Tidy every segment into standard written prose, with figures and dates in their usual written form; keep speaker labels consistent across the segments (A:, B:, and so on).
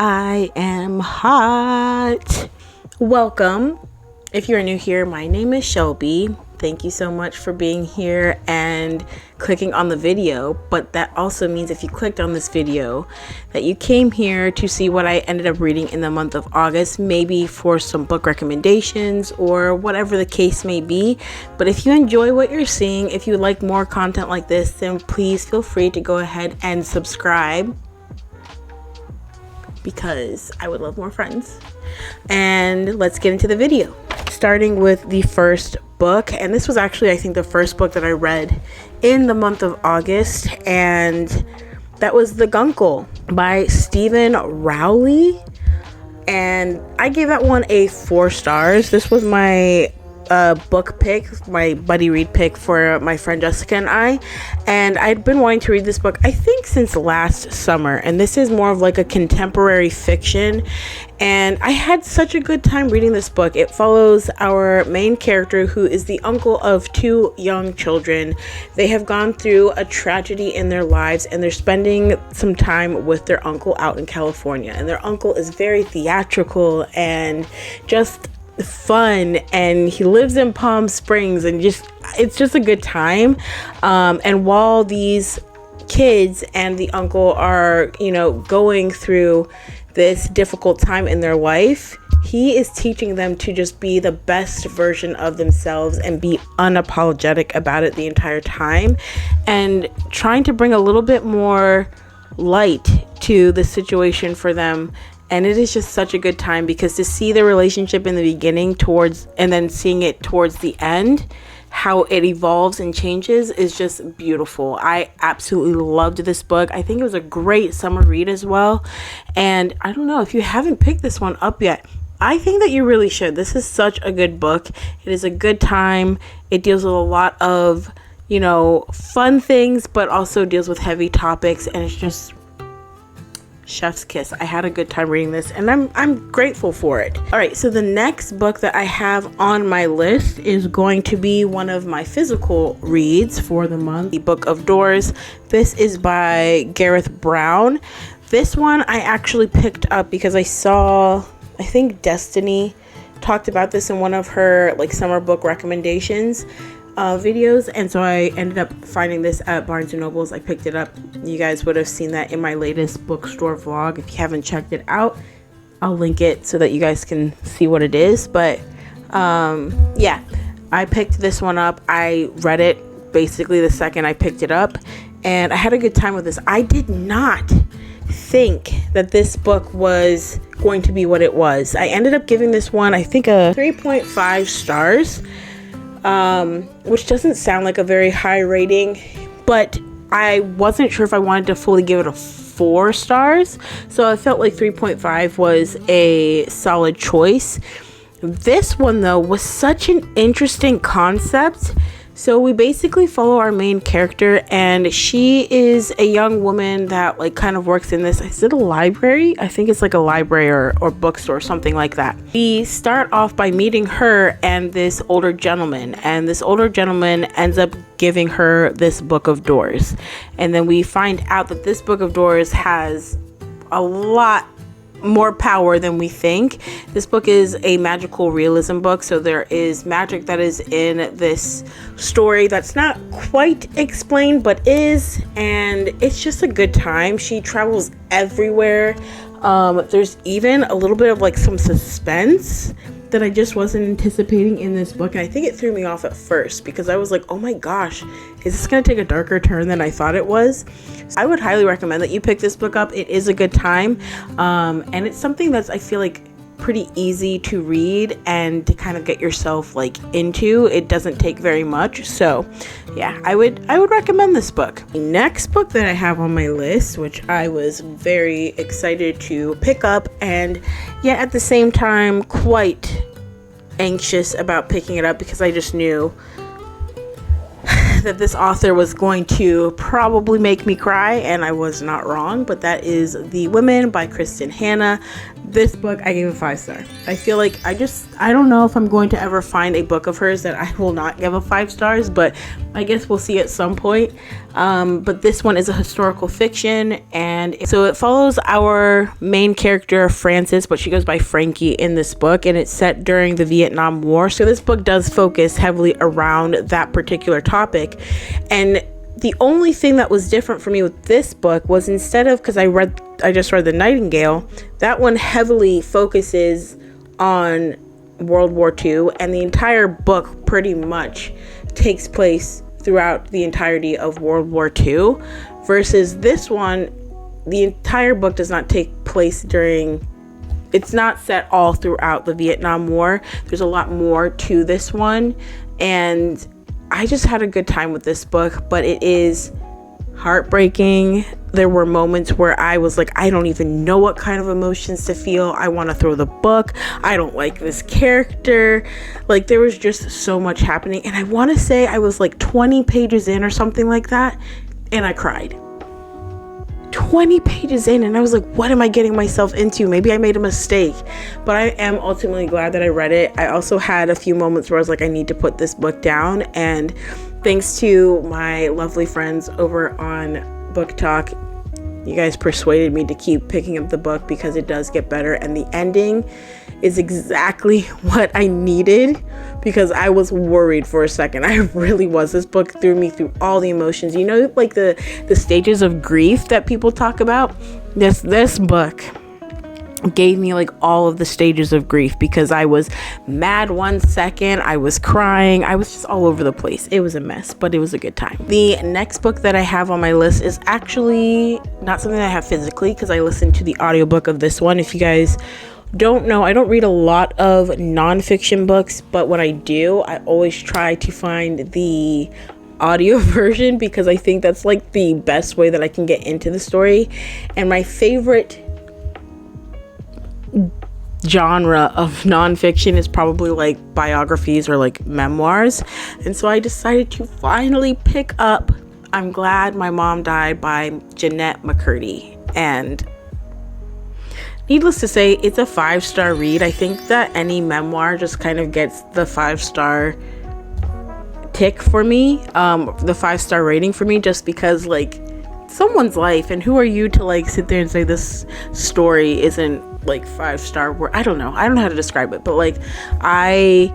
A: I am hot. Welcome. If you're new here, my name is Shelby. Thank you so much for being here and clicking on the video. But that also means if you clicked on this video that you came here to see what I ended up reading in the month of August, maybe for some book recommendations or whatever the case may be. But if you enjoy what you're seeing, if you like more content like this, then please feel free to go ahead and subscribe, because I would love more friends. And let's get into the video. Starting with the first book, and this was actually, I think, the first book that I read in the month of August, and that was The Guncle by Stephen Rowley, and I gave that one a 4 stars. This was my book pick, my buddy read pick for my friend Jessica and I'd been wanting to read this book, I think, since last summer, and this is more of like a contemporary fiction, and I had such a good time reading this book. It follows our main character, who is the uncle of 2 young children. They have gone through a tragedy in their lives, and they're spending some time with their uncle out in California, and their uncle is very theatrical and just fun, and he lives in Palm Springs, and it's just a good time. And while these kids and the uncle are, going through this difficult time in their life, he is teaching them to just be the best version of themselves and be unapologetic about it the entire time, and trying to bring a little bit more light to the situation for them. And it is just such a good time, because to see the relationship in the beginning and then seeing it towards the end, how it evolves and changes, is just beautiful. I absolutely loved this book. I think it was a great summer read as well. And I don't know if you haven't picked this one up yet, I think that you really should. This is such a good book. It is a good time. It deals with a lot of, fun things, but also deals with heavy topics. And it's just chef's kiss. I had a good time reading this, and I'm grateful for it. All right, so the next book that I have on my list is going to be one of my physical reads for the month, The Book of Doors. This is by Gareth Brown. This one I actually picked up because I think Destiny talked about this in one of her summer book recommendations videos, and so I ended up finding this at Barnes & Noble's. I picked it up. You guys would have seen that in my latest bookstore vlog. If you haven't checked it out, I'll link it so that you guys can see what it is. But yeah, I picked this one up. I read it basically the second I picked it up, and I had a good time with this. I did not think that this book was going to be what it was. I ended up giving this one, I think, a 3.5 stars. Which doesn't sound like a very high rating, but I wasn't sure if I wanted to fully give it a 4 stars, so I felt like 3.5 was a solid choice. This one, though, was such an interesting concept. So we basically follow our main character, and she is a young woman that kind of works in this, is it a library? I think it's like a library or bookstore or something like that. We start off by meeting her and this older gentleman, and this older gentleman ends up giving her this Book of Doors. And then we find out that this Book of Doors has a lot more power than we think. This book is a magical realism book, so there is magic that is in this story that's not quite explained but is, and it's just a good time. She travels everywhere. There's even a little bit of some suspense that I just wasn't anticipating in this book, and I think it threw me off at first, because I was like, oh my gosh, is this gonna take a darker turn than I thought it was? I would highly recommend that you pick this book up. It is a good time, and it's something that's, I feel like, pretty easy to read and to kind of get yourself into. It doesn't take very much, so yeah, I would recommend this book. The next book that I have on my list, which I was very excited to pick up, and yet at the same time quite anxious about picking it up, because I just knew that this author was going to probably make me cry, and I was not wrong. But that is The Women by Kristin Hannah. This book, I gave a 5-star. I feel like I don't know if I'm going to ever find a book of hers that I will not give a 5 stars, but I guess we'll see at some point. But this one is a historical fiction, and so it follows our main character, Frances, but she goes by Frankie in this book, and it's set during the Vietnam War. So this book does focus heavily around that particular topic. And the only thing that was different for me with this book was, instead of, because I just read The Nightingale, that one heavily focuses on World War II, and the entire book pretty much takes place throughout the entirety of World War II, versus this one, the entire book does not take place it's not set all throughout the Vietnam War. There's a lot more to this one, and I just had a good time with this book, but it is heartbreaking. There were moments where I was like, I don't even know what kind of emotions to feel. I want to throw the book. I don't like this character. Like, there was just so much happening, and I want to say I was like 20 pages in or something like that, and I cried. 20 pages in, and I was like, what am I getting myself into? Maybe I made a mistake, but I am ultimately glad that I read it. I also had a few moments where I was like, I need to put this book down, and thanks to my lovely friends over on Book Talk, you guys persuaded me to keep picking up the book, because it does get better, and the ending is exactly what I needed, because I was worried for a second. I really was. This book threw me through all the emotions, you know, like the stages of grief that people talk about. This book gave me like all of the stages of grief, because I was mad one second, I was crying, I was just all over the place. It was a mess, but it was a good time. The next book that I have on my list is actually not something that I have physically, because I listened to the audiobook of this one. If you guys don't know, I don't read a lot of nonfiction books, but when I do, I always try to find the audio version, because I think that's like the best way that I can get into the story. And my favorite genre of nonfiction is probably like biographies or like memoirs, and so I decided to finally pick up I'm Glad My Mom Died by Jennette McCurdy, and needless to say, it's a 5-star read. I think that any memoir just kind of gets the 5-star tick for me, the 5-star rating for me, just because like someone's life, and who are you to like sit there and say this story isn't like 5-star? I don't know how to describe it, but like I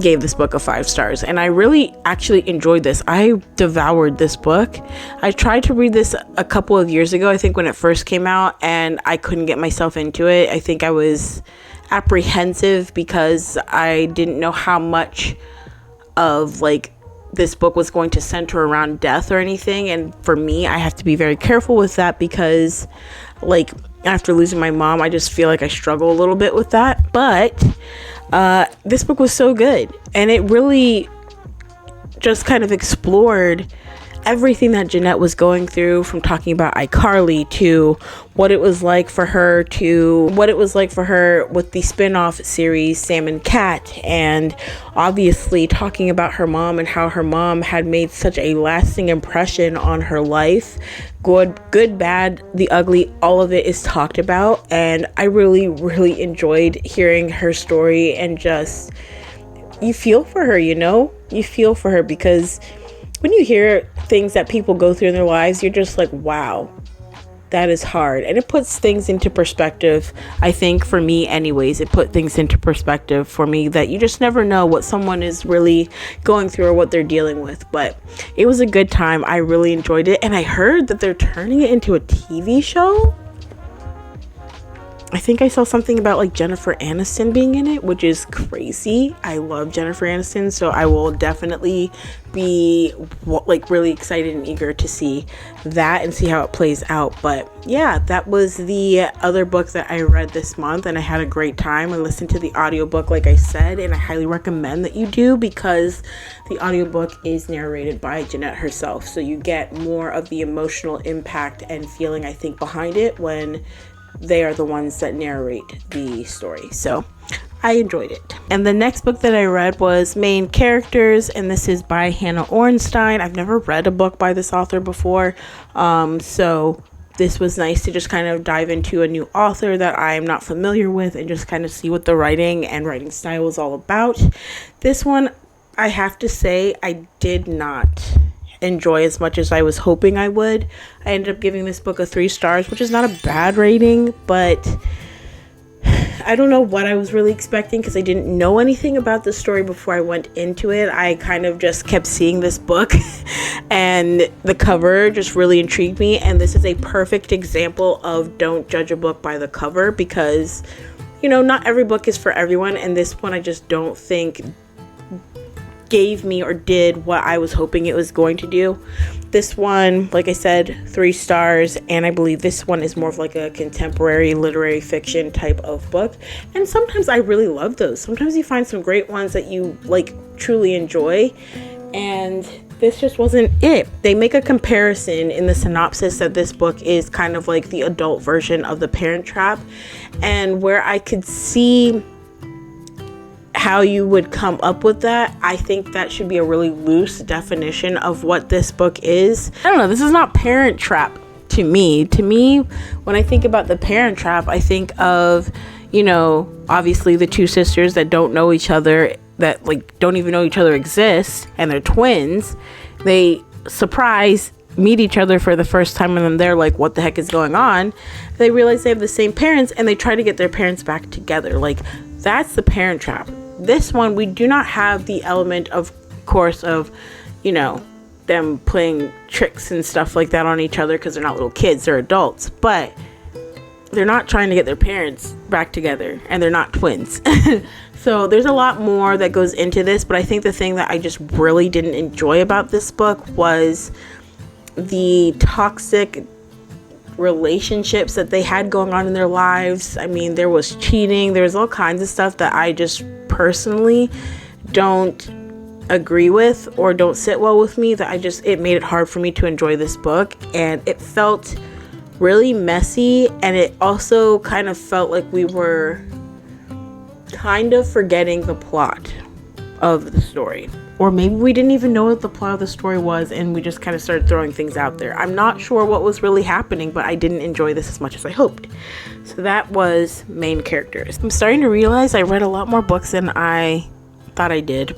A: gave this book a 5 stars, and I really actually enjoyed this. I devoured this book. I tried to read this a couple of years ago, I think, when it first came out, and I couldn't get myself into it. I think I was apprehensive because I didn't know how much of like this book was going to center around death or anything, and for me, I have to be very careful with that, because like after losing my mom, I just feel like I struggle a little bit with that. But this book was so good, and it really just kind of explored everything that Jennette was going through, from talking about iCarly to what it was like for her with the spin-off series Sam and Cat, and obviously talking about her mom and how her mom had made such a lasting impression on her life. Good, bad, the ugly, all of it is talked about, and I really, really enjoyed hearing her story, and just, you feel for her, because when you hear things that people go through in their lives, you're just like, wow, that is hard. And it puts things into perspective. I think for me anyways, it put things into perspective for me, that you just never know what someone is really going through or what they're dealing with. But it was a good time. I really enjoyed it. And I heard that they're turning it into a TV show. I think I saw something about like Jennifer Aniston being in it, which is crazy. I love Jennifer Aniston, so I will definitely be like really excited and eager to see that and see how it plays out. But yeah, that was the other book that I read this month, and I had a great time. I listened to the audiobook, like I said, and I highly recommend that you do, because the audiobook is narrated by Jennette herself, so you get more of the emotional impact and feeling, I think, behind it when they are the ones that narrate the story. So I enjoyed it. And the next book that I read was Main Characters, and this is by Hannah Ornstein. I've never read a book by this author before, so this was nice to just kind of dive into a new author that I'm not familiar with and just kind of see what the writing and writing style is all about. This one, I have to say, I did not enjoy as much as I was hoping I would. I ended up giving this book a 3 stars, which is not a bad rating, but I don't know what I was really expecting because I didn't know anything about the story before I went into it. I kind of just kept seeing this book and the cover just really intrigued me, and this is a perfect example of don't judge a book by the cover, because not every book is for everyone, and this one I just don't think gave me or did what I was hoping it was going to do. This one, like I said, 3 stars, and I believe this one is more of like a contemporary literary fiction type of book, and sometimes I really love those. Sometimes you find some great ones that you like truly enjoy, and this just wasn't it. They make a comparison in the synopsis that this book is kind of like the adult version of The Parent Trap, and where I could see how you would come up with that, I think that should be a really loose definition of what this book is. I don't know, this is not Parent Trap to me. To me, when I think about The Parent Trap, I think of, obviously the 2 sisters that don't know each other, that like don't even know each other exist, and they're twins. They meet each other for the first time, and then they're like, what the heck is going on? They realize they have the same parents, and they try to get their parents back together. Like, that's The Parent Trap. This one, we do not have the element, of course, of, them playing tricks and stuff like that on each other, because they're not little kids, they're adults. But they're not trying to get their parents back together, and they're not twins. So there's a lot more that goes into this, but I think the thing that I just really didn't enjoy about this book was the toxic relationships that they had going on in their lives. I mean, there was cheating, there was all kinds of stuff that I just personally don't agree with or don't sit well with me, that it made it hard for me to enjoy this book, and it felt really messy, and it also kind of felt like we were kind of forgetting the plot of the story. Or maybe we didn't even know what the plot of the story was, and we just kind of started throwing things out there. I'm not sure what was really happening, but I didn't enjoy this as much as I hoped. So that was Main Characters. I'm starting to realize I read a lot more books than I thought I did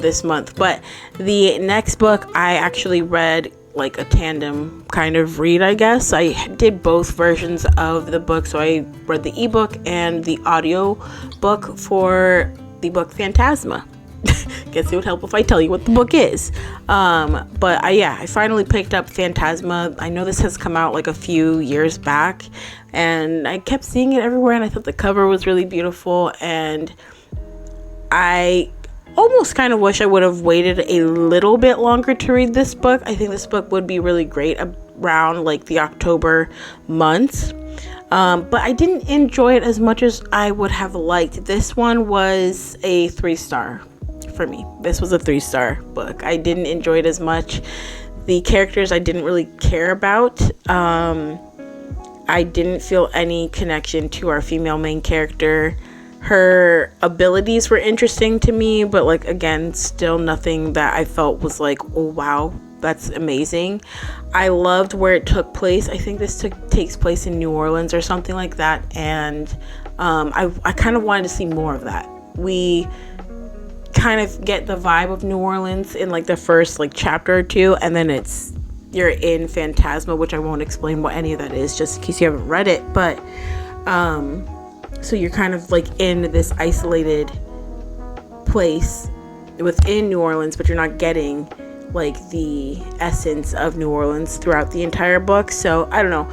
A: this month. But the next book I actually read like a tandem kind of read, I guess. I did both versions of the book. So I read the ebook and the audio book for the book Phantasma. Guess it would help if I tell you what the book is. But I finally picked up Phantasma. I know this has come out like a few years back, and I kept seeing it everywhere, and I thought the cover was really beautiful, and I almost kind of wish I would have waited a little bit longer to read this book. I think this book would be really great around like the October months. But I didn't enjoy it as much as I would have liked. This one was a 3-star for me. This was a 3-star book. I didn't enjoy it as much. The characters I didn't really care about. I didn't feel any connection to our female main character. Her abilities were interesting to me, but like, again, still nothing that I felt was like, oh wow, that's amazing. I loved where it took place. I think this takes place in New Orleans or something like that, and I kind of wanted to see more of that. We kind of get the vibe of New Orleans in like the first like chapter or 2, and then you're in Phantasma, which I won't explain what any of that is, just in case you haven't read it. But so you're kind of like in this isolated place within New Orleans, but you're not getting like the essence of New Orleans throughout the entire book. So I don't know,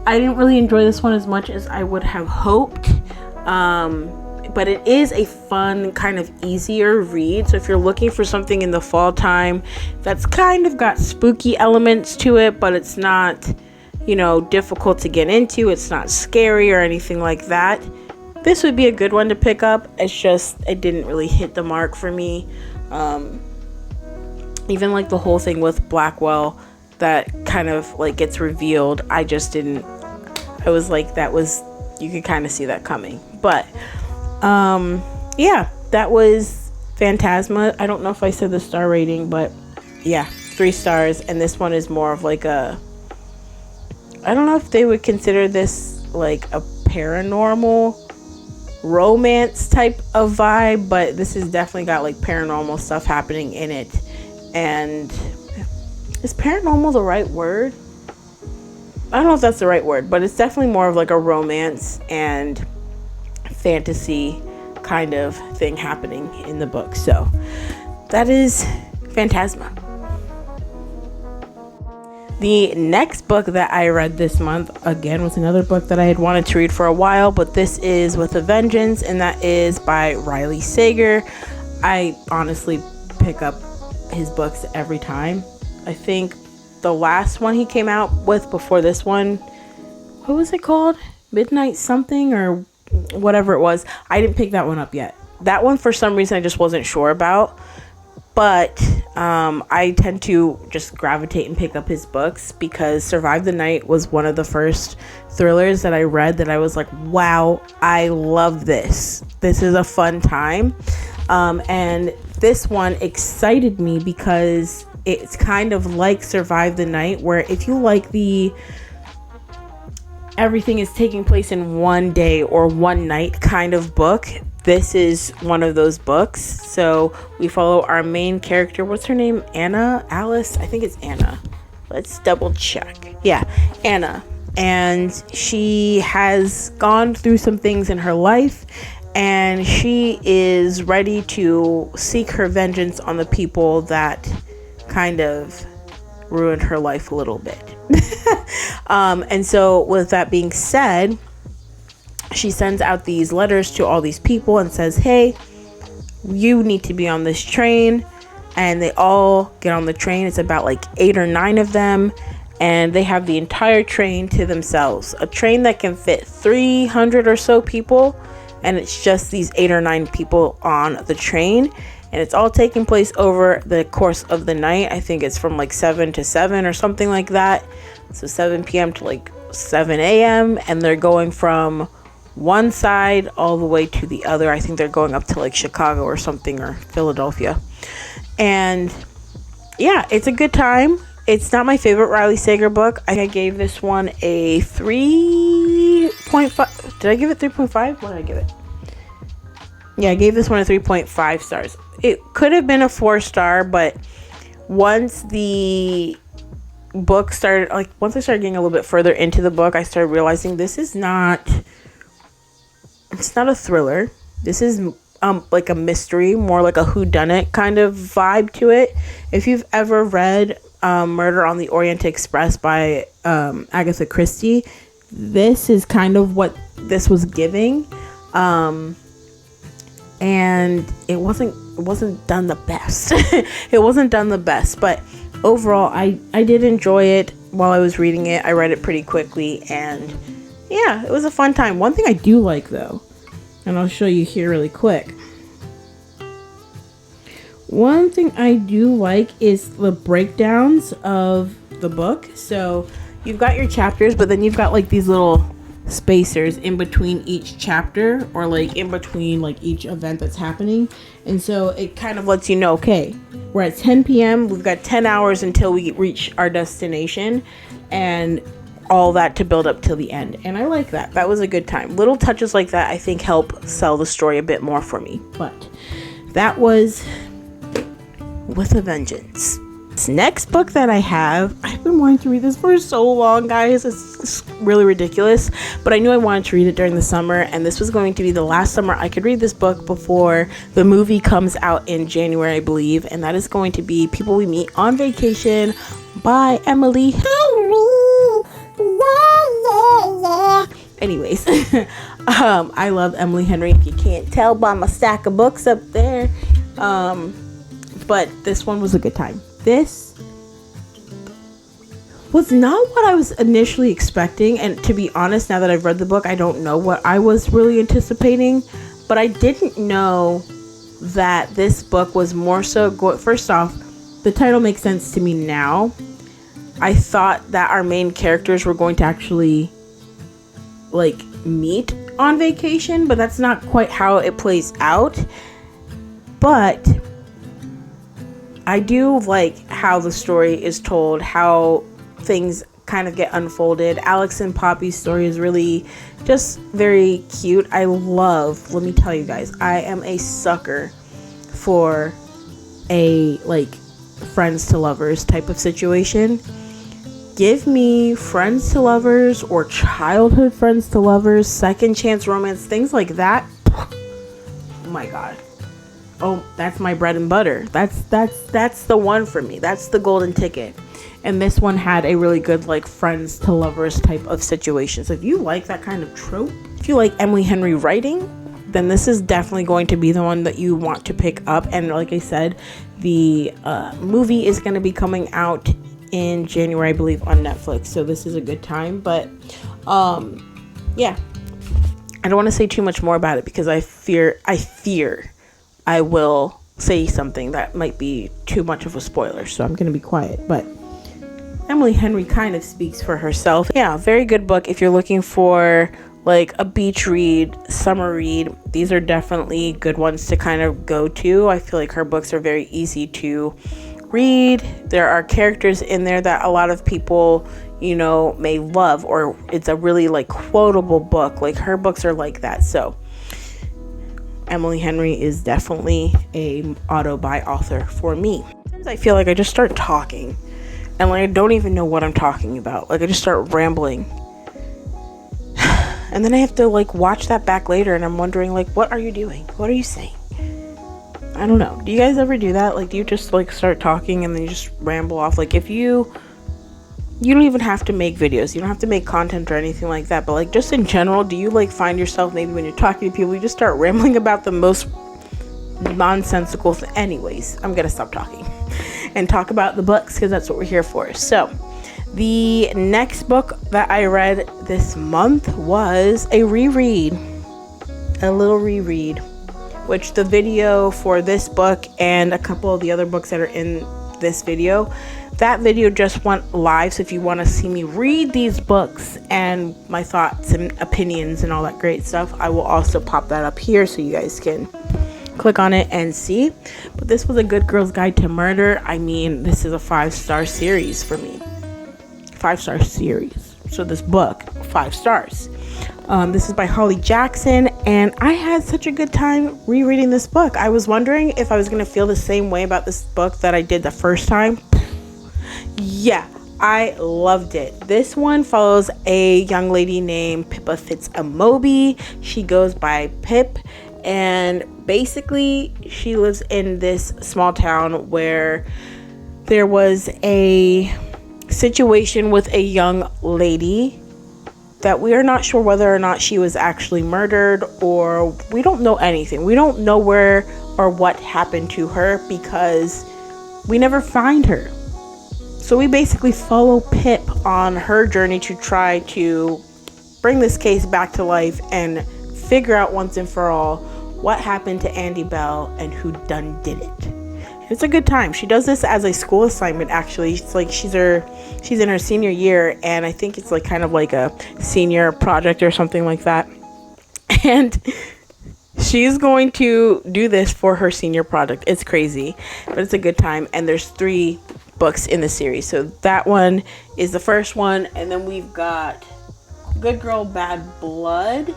A: I didn't really enjoy this one as much as I would have hoped, but it is a fun, kind of easier read. So if you're looking for something in the fall time that's kind of got spooky elements to it, but it's not, difficult to get into, it's not scary or anything like that, this would be a good one to pick up. It's just, it didn't really hit the mark for me. Even like the whole thing with Blackwell that kind of like gets revealed, I was like, you could kind of see that coming. But Yeah, that was Phantasma. I don't know if I said the star rating, but yeah, 3 stars. And this one is more of like I don't know if they would consider this like a paranormal romance type of vibe, but this has definitely got like paranormal stuff happening in it. And is paranormal the right word? I don't know if that's the right word, but it's definitely more of like a romance and fantasy kind of thing happening in the book. So that is Phantasma. The next book that I read this month, again, was another book that I had wanted to read for a while, but this is With a Vengeance, and that is by Rowley Sager. I honestly pick up his books every time. I think the last one he came out with before this one, what was it called? Midnight something or whatever it was. I didn't pick that one up yet. That one, for some reason, I just wasn't sure about. But I tend to just gravitate and pick up his books because Survive the Night was one of the first thrillers that I read that I was like, wow, I love this. This is a fun time. And this one excited me because it's kind of like Survive the Night, where if you like the everything is taking place in one day or one night kind of book, this is one of those books. So we follow our main character. What's her name? Anna? Alice? I think it's Anna. Let's double check. Yeah, Anna. And she has gone through some things in her life, and she is ready to seek her vengeance on the people that kind of ruined her life a little bit. And so with that being said, she sends out these letters to all these people and says, hey, you need to be on this train. And they all get on the train. It's about like 8 or 9 of them, and they have the entire train to themselves. A train that can fit 300 or so people, and it's just these 8 or 9 people on the train. And it's all taking place over the course of the night. I think it's from like 7 to 7 or something like that. So 7 p.m. to like 7 a.m. And they're going from one side all the way to the other. I think they're going up to like Chicago or something, or Philadelphia. And yeah, it's a good time. It's not my favorite Rowley Sager book. I gave this one a 3.5. Did I give it 3.5? What did I give it? Yeah, I gave this one a 3.5 stars. It could have been a 4-star, but once the book started, like once I started getting a little bit further into the book, I started realizing this is not, it's not a thriller. This is like a mystery, more like a whodunit kind of vibe to it. If you've ever read Murder on the Orient Express by Agatha Christie, this is kind of what this was giving. And it wasn't done the best. It wasn't done the best, but overall I did enjoy it. While I was reading it, I read it pretty quickly, and yeah, it was a fun time. One thing I do like though, and I'll show you here really quick. One thing I do like is the breakdowns of the book. So you've got your chapters, but then you've got like these little spacers in between each chapter, or like in between like each event that's happening. And so it kind of lets you know, okay, we're at 10 p.m. We've got 10 hours until we reach our destination, and all that to build up till the end. And I like that. That was a good time. Little touches like that I think help sell the story a bit more for me. But that was With a Vengeance. This next book that I have, I've been wanting to read this for so long, guys. It's really ridiculous, but I knew I wanted to read it during the summer, and this was going to be the last summer I could read this book before the movie comes out in January, I believe, and that is going to be People We Meet on Vacation by Emily Henry. Anyways, I love Emily Henry, if you can't tell by my stack of books up there. But this one was a good time. This was not what I was initially expecting, and to be honest, now that I've read the book, I don't know what I was really anticipating, but I didn't know that this book was more so first off, the title makes sense to me now. I thought that our main characters were going to actually like meet on vacation, but that's not quite how it plays out. But I do like how the story is told, how things kind of get unfolded. Alex and Poppy's story is really just very cute. Let me tell you guys, I am a sucker for a like friends to lovers type of situation. Give me friends to lovers or childhood friends to lovers, second chance romance, things like that. Oh my god. Oh, that's my bread and butter. That's the one for me. That's the golden ticket. And this one had a really good like friends to lovers type of situation. So if you like that kind of trope, if you like Emily Henry writing, then this is definitely going to be the one that you want to pick up. And like I said, the movie is going to be coming out in January, I believe, on Netflix. So this is a good time. But yeah, I don't want to say too much more about it because I fear I will say something that might be too much of a spoiler. So I'm going to be quiet. But Emily Henry kind of speaks for herself. Yeah, very good book if you're looking for like a beach read, summer read. These are definitely good ones to kind of go to. I feel like her books are very easy to read. There are characters in there that a lot of people, you know, may love, or it's a really like quotable book. Like her books are like that. So Emily Henry is definitely a auto-buy author for me. Sometimes I feel like I just start talking and like I don't even know what I'm talking about. Like I just start rambling. And then I have to like watch that back later and I'm wondering like, what are you doing? What are you saying? I don't know. Do you guys ever do that? Like do you just like start talking and then you just ramble off? Like if you don't even have to make videos. You don't have to make content or anything like that. But like just in general, do you like find yourself maybe when you're talking to people, you just start rambling about the most nonsensical thing? Anyways, I'm going to stop talking and talk about the books because that's what we're here for. So the next book that I read this month was a little reread, which the video for this book and a couple of the other books that are in this video, that video just went live. So if you want to see me read these books and my thoughts and opinions and all that great stuff, I will also pop that up here so you guys can click on it and see. But this was a Good Girl's Guide to Murder. I mean, this is a 5-star series for me. 5-star series. So this book, 5 stars. This is by Holly Jackson, and I had such a good time rereading this book. I was wondering if I was going to feel the same way about this book that I did the first time. Yeah, I loved it. This one follows a young lady named Pippa Fitzamobi. She goes by Pip, and basically she lives in this small town where there was a situation with a young lady that we are not sure whether or not she was actually murdered, or we don't know anything. We don't know where or what happened to her because we never find her. So we basically follow Pip on her journey to try to bring this case back to life and figure out once and for all what happened to Andy Bell and who done did it. It's a good time. She does this as a school assignment, actually. It's like she's in her senior year, and I think it's like kind of like a senior project or something like that. And she's going to do this for her senior project. It's crazy, but it's a good time. And there's 3 books in the series. So that one is the first one, and then we've got Good Girl, Bad Blood,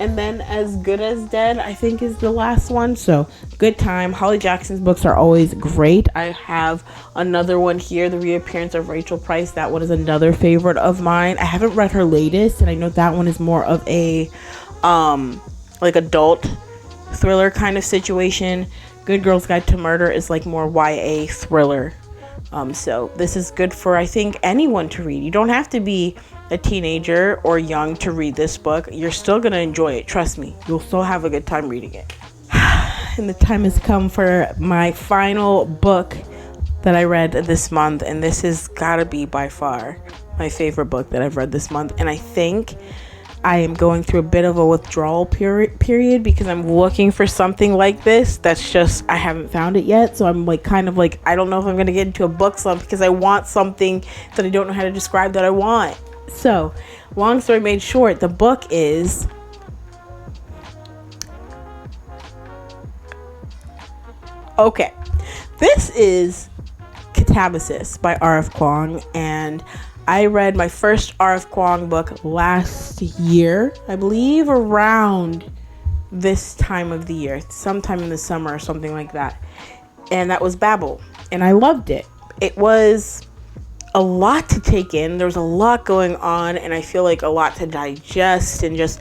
A: and then As Good as Dead, I think, is the last one. So good time. Holly Jackson's books are always great. I have another one here, The Reappearance of Rachel Price. That one is another favorite of mine. I haven't read her latest, and I know that one is more of a like adult thriller kind of situation. Good Girl's Guide to Murder is like more YA thriller. So this is good for, I think, anyone to read. You don't have to be a teenager or young to read this book. You're still going to enjoy it. Trust me. You'll still have a good time reading it. And the time has come for my final book that I read this month. And this has got to be by far my favorite book that I've read this month. And I think I am going through a bit of a withdrawal period because I'm looking for something like this that's just, I haven't found it yet. So I'm like kind of like, I don't know if I'm going to get into a book slump because I want something that I don't know how to describe that I want. So, long story made short, the book is okay. This is Phantasma by R.F. Kuang, and I read my first R.F. Kuang book last year, I believe, around this time of the year, sometime in the summer or something like that. And that was Babel, and I loved it. It was a lot to take in. There was a lot going on, and I feel like a lot to digest, and just,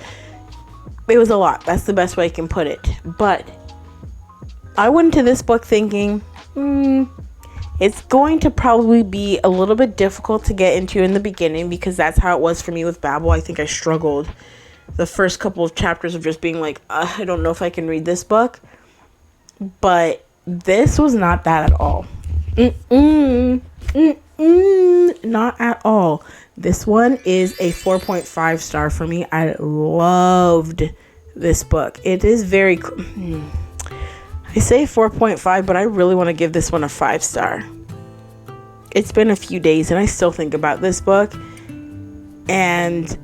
A: it was a lot. That's the best way I can put it. But I went into this book thinking, it's going to probably be a little bit difficult to get into in the beginning, because that's how it was for me with Babel. I think I struggled the first couple of chapters of just being like, I don't know if I can read this book. But this was not that at all. Not at all. This one is a 4.5 star for me. I loved this book. It is very... I say 4.5, but I really want to give this one a 5 star. It's been a few days and I still think about this book, and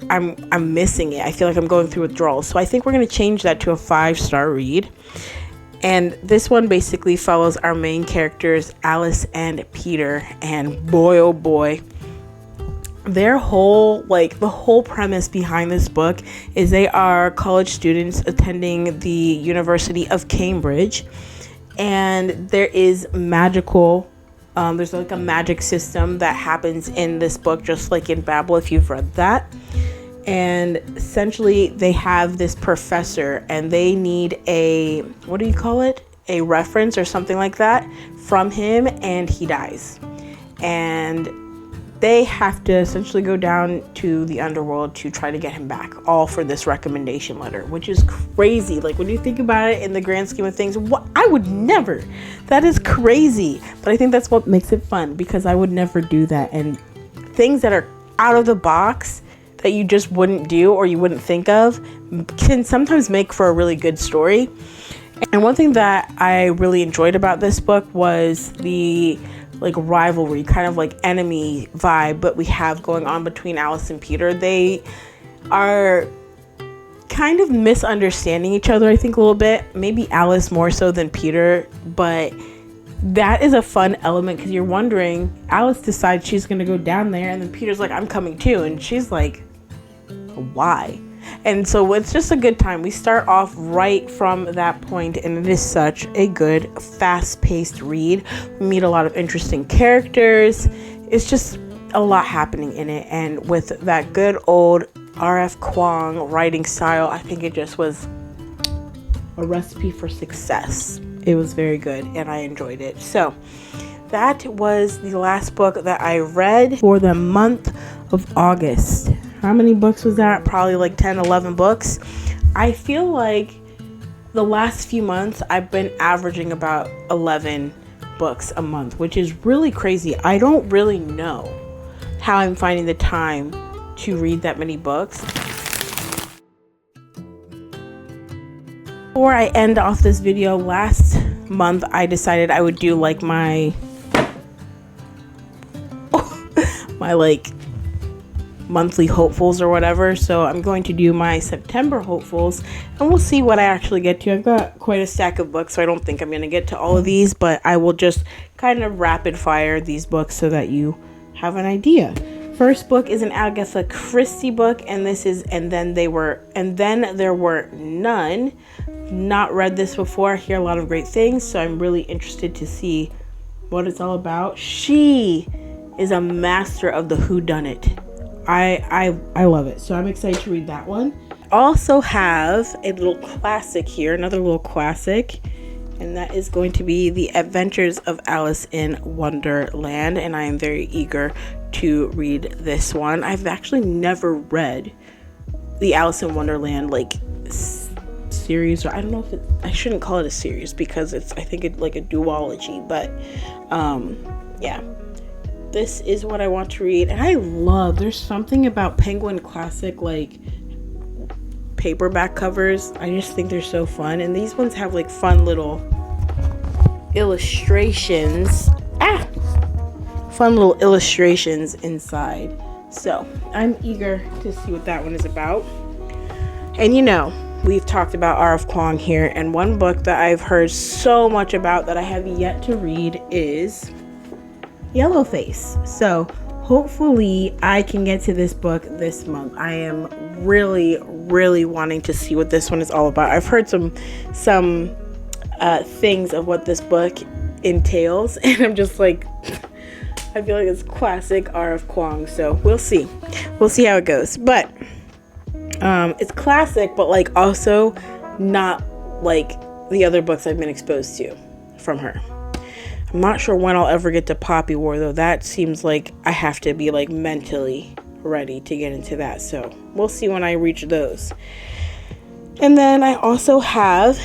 A: I'm missing it. I feel like I'm going through withdrawals. So I think we're going to change that to a 5-star read. And this one basically follows our main characters, Alice and Peter. And boy, oh boy, their whole, the whole premise behind this book is they are college students attending the University of Cambridge. And there is there's like a magic system that happens in this book, just like in Babel, if you've read that. And essentially they have this professor, and they need a reference or something like that from him, and he dies. And they have to essentially go down to the underworld to try to get him back, all for this recommendation letter, which is crazy. Like, when you think about it in the grand scheme of things, I would never. That is crazy. But I think that's what makes it fun, because I would never do that. And things that are out of the box that you just wouldn't do or you wouldn't think of can sometimes make for a really good story. And one thing that I really enjoyed about this book was the rivalry, kind of like enemy vibe, but we have going on between Alice and Peter. They are kind of misunderstanding each other, I think, a little bit. Maybe Alice more so than Peter, but that is a fun element, because you're wondering, Alice decides she's going to go down there, and then Peter's like, I'm coming too, and she's like, why? And so it's just a good time. We start off right from that point, and it is such a good, fast-paced read. We meet a lot of interesting characters. It's just a lot happening in it, and with that good old R.F. Kuang writing style, I think it just was a recipe for success. It was very good, and I enjoyed it. So that was the last book that I read for the month of August. How many books was that? Probably like 10, 11 books. I feel like the last few months I've been averaging about 11 books a month, which is really crazy. I don't really know how I'm finding the time to read that many books. Before I end off this video, last month I decided I would do like my monthly hopefuls or whatever. So I'm going to do my September hopefuls, and we'll see what I actually get to. I've got quite a stack of books, so I don't think I'm going to get to all of these, but I will just kind of rapid fire these books so that you have an idea. First book is an Agatha Christie book, and this is And Then There Were None. Not read this before. I hear a lot of great things, so I'm really interested to see what it's all about. She is a master of the whodunit. I love it, so I'm excited to read that one. Also have a little classic here, another little classic, and that is going to be The Adventures of Alice in Wonderland, and I am very eager to read this one. I've actually never read the Alice in Wonderland series, or I don't know if I shouldn't call it a series, because I think it's like a duology, but yeah. This is what I want to read, and there's something about Penguin Classic paperback covers. I just think they're so fun, and these ones have fun little illustrations. Fun little illustrations inside. So I'm eager to see what that one is about. And you know, we've talked about R of Kuang here, and one book that I've heard so much about that I have yet to read is Yellowface. So hopefully I can get to this book this month. I am really wanting to see what this one is all about. I've heard some things of what this book entails, and I'm just like, I feel like it's classic R of Kuang. So we'll see how it goes. But it's classic, but like also not like the other books I've been exposed to from her. I'm not sure when I'll ever get to Poppy War, though. That seems like I have to be like mentally ready to get into that. So we'll see when I reach those. And then I also have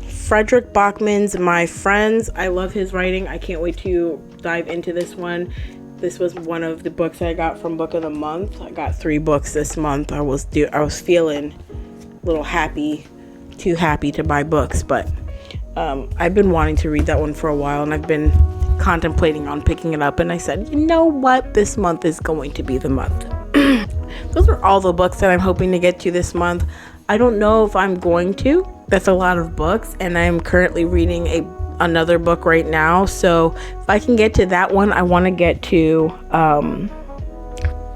A: Frederick Bachman's My Friends. I love his writing. I can't wait to dive into this one. This was one of the books I got from Book of the Month. I got 3 books this month. I was feeling a little too happy to buy books, but I've been wanting to read that one for a while, and I've been contemplating on picking it up, and I said, you know what, this month is going to be the month. Those are all the books that I'm hoping to get to this month. I don't know if I'm going to. That's a lot of books, and I'm currently reading another book right now, so if I can get to that one, I want to get to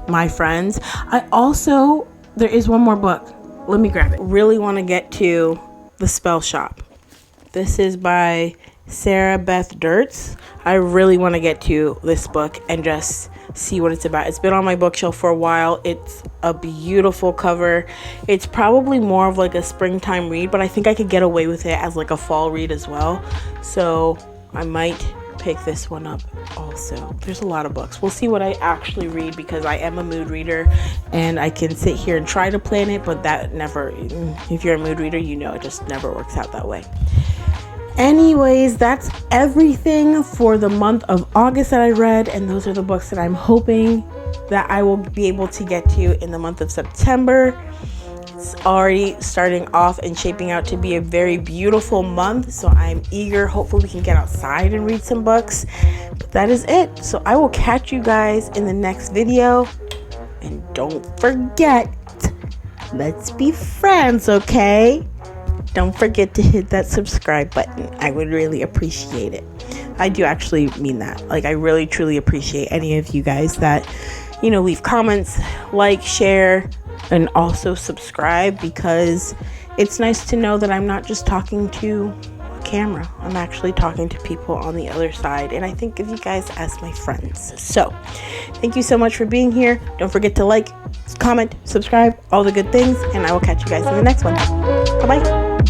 A: My Friends. There is one more book. Let me grab it. Really want to get to The Spell Shop. This is by Sarah Beth Dirtz. I really want to get to this book and just see what it's about. It's been on my bookshelf for a while. It's a beautiful cover. It's probably more of like a springtime read, but I think I could get away with it as like a fall read as well. So I might pick this one up also. There's a lot of books. We'll see what I actually read, because I am a mood reader and I can sit here and try to plan it, but that never, if you're a mood reader, you know it just never works out that way. Anyways, that's everything for the month of August that I read, and those are the books that I'm hoping that I will be able to get to in the month of September. It's already starting off and shaping out to be a very beautiful month, so I'm eager. Hopefully we can get outside and read some books, but that is it. So I will catch you guys in the next video, and don't forget, let's be friends, okay? Don't forget to hit that subscribe button. I would really appreciate it. I do actually mean that. Like, I really truly appreciate any of you guys that, leave comments, like, share, and also subscribe, because it's nice to know that I'm not just talking to a camera. I'm actually talking to people on the other side, and I think of you guys as my friends. So thank you so much for being here. Don't forget to like, comment, subscribe, all the good things, and I will catch you guys in the next one. Bye-bye.